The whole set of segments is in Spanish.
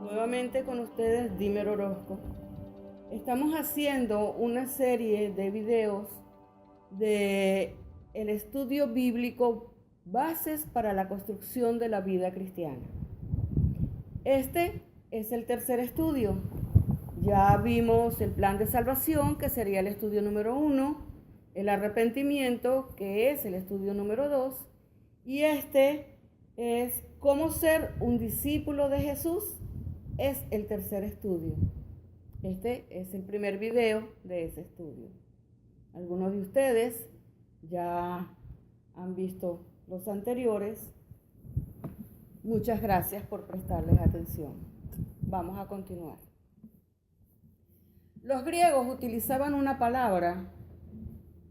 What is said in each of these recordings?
Nuevamente con ustedes, Dimer Orozco. Estamos haciendo una serie de videos de el estudio bíblico Bases para la construcción de la vida cristiana. Este es el tercer estudio. Ya vimos el plan de salvación, que sería el estudio número 1, el arrepentimiento, que es el estudio número 2, y este es cómo ser un discípulo de Jesús, es el tercer estudio. Este es el primer video de ese estudio. Algunos de ustedes ya han visto los anteriores. Muchas gracias por prestarles atención. Vamos a continuar. Los griegos utilizaban una palabra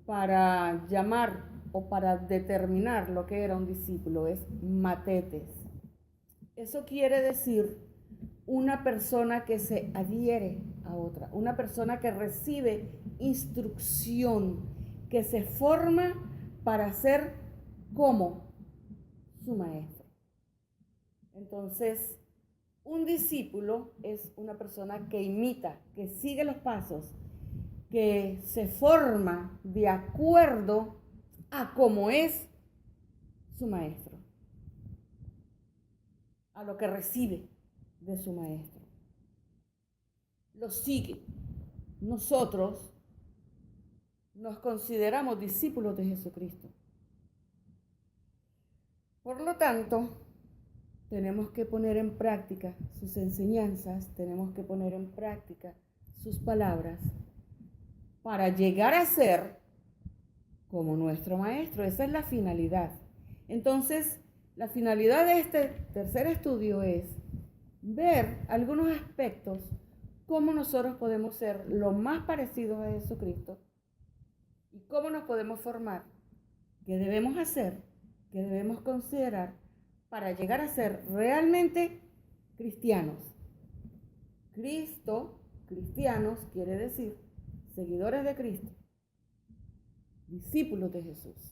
para llamar o para determinar lo que era un discípulo, es matetes. Eso quiere decir una persona que se adhiere a otra, una persona que recibe instrucción, que se forma para ser como su maestro. Entonces, un discípulo es una persona que imita, que sigue los pasos, que se forma de acuerdo a cómo es su maestro, a lo que recibe de su maestro. Lo sigue. Nosotros nos consideramos discípulos de Jesucristo. Por lo tanto, tenemos que poner en práctica sus enseñanzas, tenemos que poner en práctica sus palabras para llegar a ser como nuestro maestro. Esa es la finalidad. Entonces, la finalidad de este tercer estudio es ver algunos aspectos, cómo nosotros podemos ser lo más parecidos a Jesucristo y cómo nos podemos formar, qué debemos hacer, qué debemos considerar para llegar a ser realmente cristianos. Cristianos quiere decir seguidores de Cristo, discípulos de Jesús.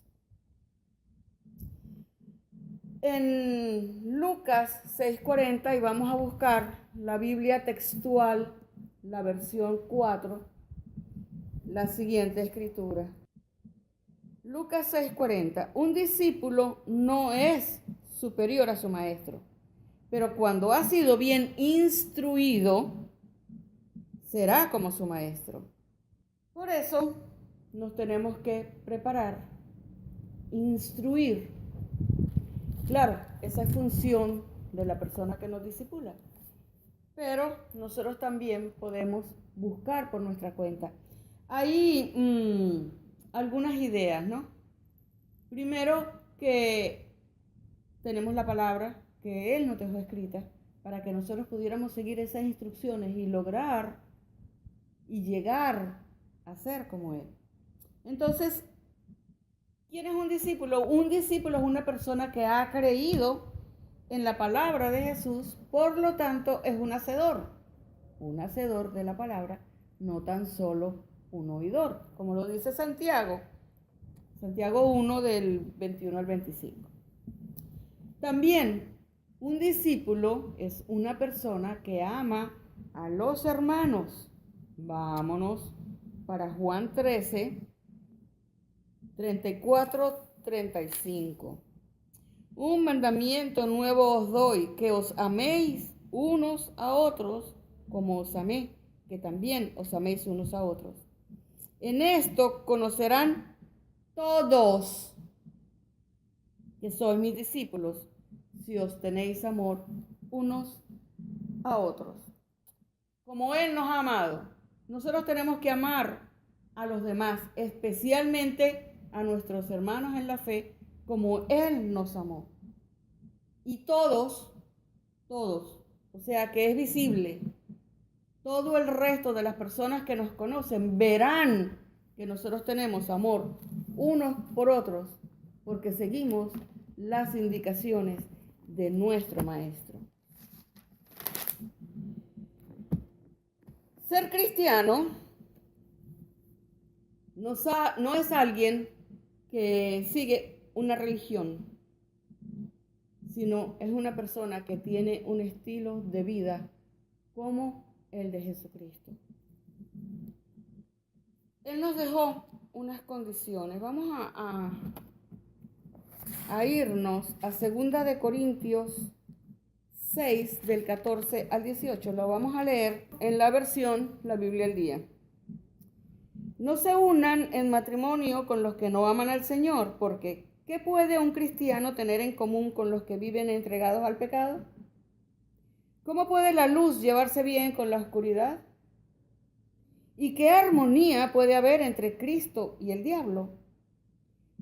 En Lucas 6:40, y vamos a buscar la Biblia textual, la versión 4, la siguiente escritura. Lucas 6:40, un discípulo no es superior a su maestro, pero cuando ha sido bien instruido, será como su maestro. Por eso nos tenemos que preparar, instruir. Claro, esa es función de la persona que nos discipula, pero nosotros también podemos buscar por nuestra cuenta. Hay algunas ideas, ¿no? Primero, que tenemos la palabra que Él nos dejó escrita para que nosotros pudiéramos seguir esas instrucciones y lograr y llegar a ser como Él. Entonces, ¿quién es un discípulo? Un discípulo es una persona que ha creído en la palabra de Jesús, por lo tanto es un hacedor de la palabra, no tan solo un oidor, como lo dice Santiago 1 del 21 al 25. También un discípulo es una persona que ama a los hermanos. Vámonos para Juan 13, 34, 35. Un mandamiento nuevo os doy, que os améis unos a otros como os amé, que también os améis unos a otros. En esto conocerán todos que sois mis discípulos, si os tenéis amor unos a otros. Como Él nos ha amado, nosotros tenemos que amar a los demás, especialmente a nuestros hermanos en la fe, como Él nos amó. Y todos, o sea que es visible, todo el resto de las personas que nos conocen verán que nosotros tenemos amor unos por otros, porque seguimos las indicaciones de nuestro Maestro. Ser cristiano no es alguien que sigue una religión, sino es una persona que tiene un estilo de vida como el de Jesucristo. Él nos dejó unas condiciones. Vamos a irnos a 2 de Corintios 6, del 14 al 18. Lo vamos a leer en la versión La Biblia al Día. No se unan en matrimonio con los que no aman al Señor, porque ¿qué puede un cristiano tener en común con los que viven entregados al pecado? ¿Cómo puede la luz llevarse bien con la oscuridad? ¿Y qué armonía puede haber entre Cristo y el diablo?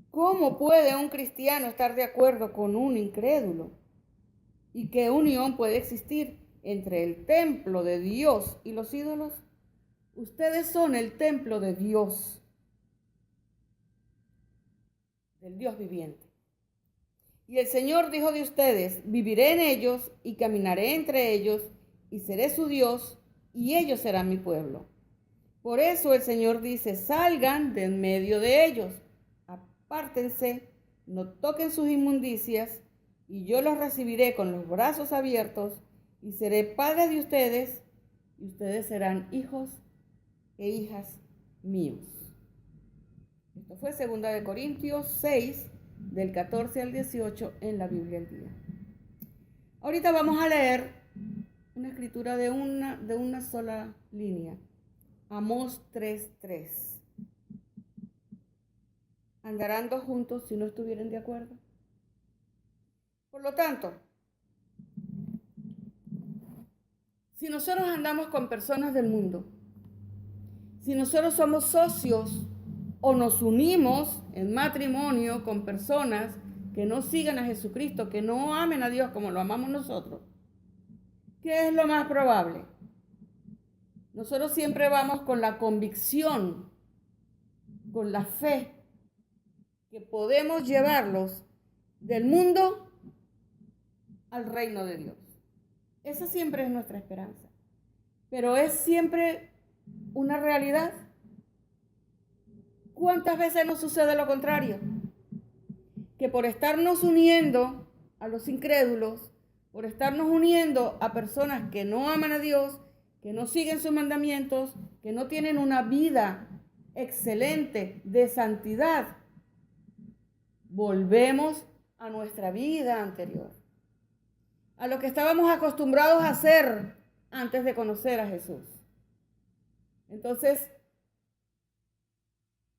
¿Cómo puede un cristiano estar de acuerdo con un incrédulo? ¿Y qué unión puede existir entre el templo de Dios y los ídolos? Ustedes son el templo de Dios, del Dios viviente. Y el Señor dijo de ustedes: viviré en ellos y caminaré entre ellos y seré su Dios y ellos serán mi pueblo. Por eso el Señor dice: salgan de en medio de ellos, apártense, no toquen sus inmundicias, y yo los recibiré con los brazos abiertos, y seré padre de ustedes, y ustedes serán hijos e hijas míos. Esto fue 2 de Corintios 6, del 14 al 18 en la Biblia al Día. Ahorita vamos a leer una escritura de una sola línea. Amós 3:3. ¿Andarán dos juntos si no estuvieran de acuerdo? Por lo tanto, si nosotros andamos con personas del mundo, si nosotros somos socios o nos unimos en matrimonio con personas que no sigan a Jesucristo, que no amen a Dios como lo amamos nosotros, ¿qué es lo más probable? Nosotros siempre vamos con la convicción, con la fe, que podemos llevarlos del mundo al reino de Dios. Esa siempre es nuestra esperanza. Pero es siempre una realidad. ¿Cuántas veces nos sucede lo contrario? Que por estarnos uniendo a los incrédulos, por estarnos uniendo a personas que no aman a Dios, que no siguen sus mandamientos, que no tienen una vida excelente de santidad, volvemos a nuestra vida anterior, a lo que estábamos acostumbrados a hacer antes de conocer a Jesús. Entonces,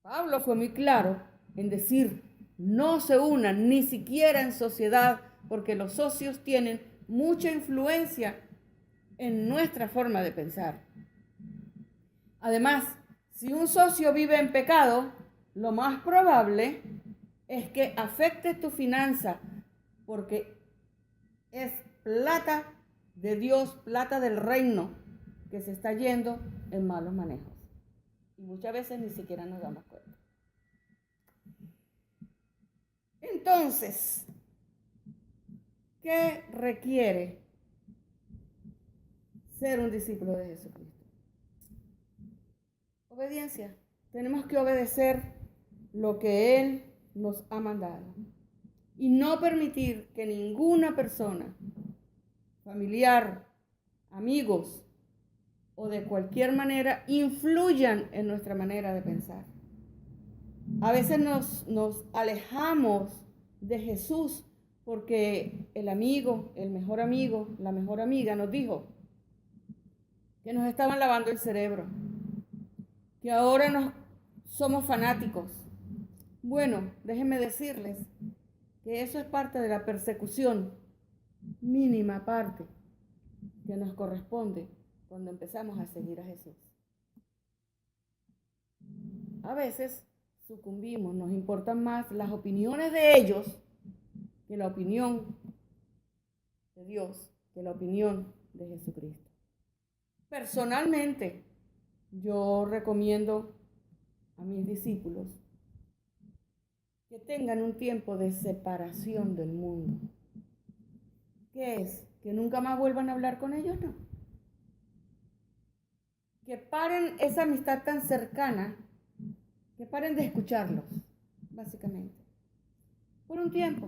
Pablo fue muy claro en decir: no se unan ni siquiera en sociedad, porque los socios tienen mucha influencia en nuestra forma de pensar. Además, si un socio vive en pecado, lo más probable es que afecte tu finanza, porque es plata de Dios, plata del reino, que se está yendo en malos manejos. Y muchas veces ni siquiera nos damos cuenta. Entonces, ¿qué requiere ser un discípulo de Jesucristo? Obediencia. Tenemos que obedecer lo que Él nos ha mandado y no permitir que ninguna persona, familiar, amigos o de cualquier manera, influyan en nuestra manera de pensar. A veces nos alejamos de Jesús porque el amigo, el mejor amigo, la mejor amiga nos dijo que nos estaban lavando el cerebro, que ahora somos fanáticos. Bueno, déjenme decirles que eso es parte de la persecución, mínima parte, que nos corresponde cuando empezamos a seguir a Jesús. A veces sucumbimos, nos importan más las opiniones de ellos que la opinión de Dios, que la opinión de Jesucristo. Personalmente, yo recomiendo a mis discípulos que tengan un tiempo de separación del mundo. ¿Qué es? ¿Que nunca más vuelvan a hablar con ellos? No. Que paren esa amistad tan cercana, que paren de escucharlos, básicamente. Por un tiempo.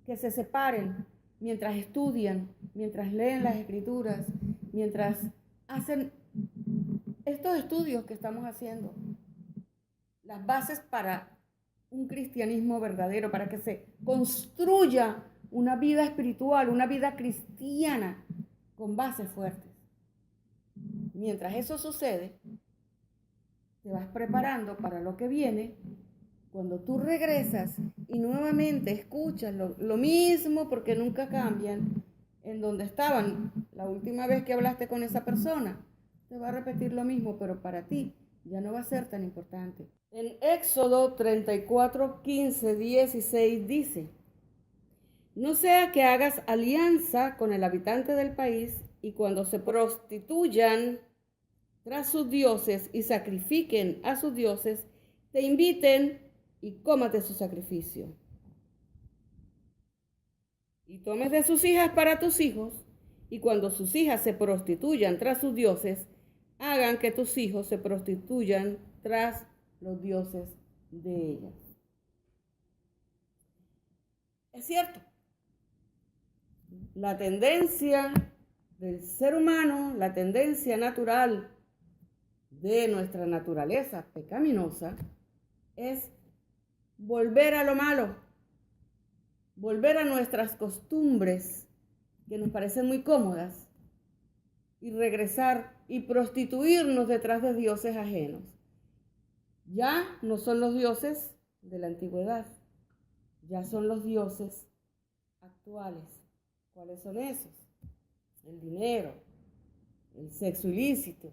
Que se separen mientras estudian, mientras leen las Escrituras, mientras hacen estos estudios que estamos haciendo, las bases para un cristianismo verdadero, para que se construya una vida espiritual, una vida cristiana con bases fuertes. Mientras eso sucede, te vas preparando para lo que viene. Cuando tú regresas y nuevamente escuchas lo mismo, porque nunca cambian, en donde estaban la última vez que hablaste con esa persona, te va a repetir lo mismo, pero para ti ya no va a ser tan importante. En Éxodo 34, 15, 16 dice: no sea que hagas alianza con el habitante del país y cuando se prostituyan tras sus dioses y sacrifiquen a sus dioses, te inviten y comas de su sacrificio. Y tomes de sus hijas para tus hijos, y cuando sus hijas se prostituyan tras sus dioses, hagan que tus hijos se prostituyan tras los dioses de ellas. Es cierto, la tendencia del ser humano, la tendencia natural de nuestra naturaleza pecaminosa, es volver a lo malo, volver a nuestras costumbres que nos parecen muy cómodas y regresar y prostituirnos detrás de dioses ajenos. Ya no son los dioses de la antigüedad, ya son los dioses actuales. ¿Cuáles son esos? El dinero, el sexo ilícito,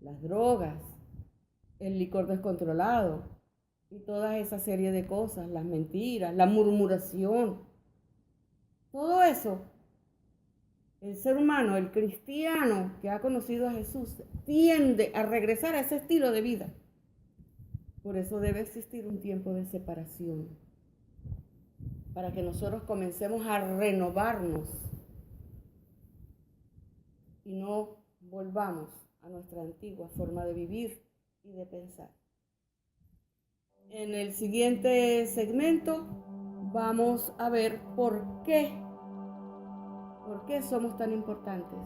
las drogas, el licor descontrolado y toda esa serie de cosas, las mentiras, la murmuración. Todo eso, el ser humano, el cristiano que ha conocido a Jesús, tiende a regresar a ese estilo de vida. Por eso debe existir un tiempo de separación, para que nosotros comencemos a renovarnos y no volvamos a nuestra antigua forma de vivir y de pensar. En el siguiente segmento vamos a ver por qué somos tan importantes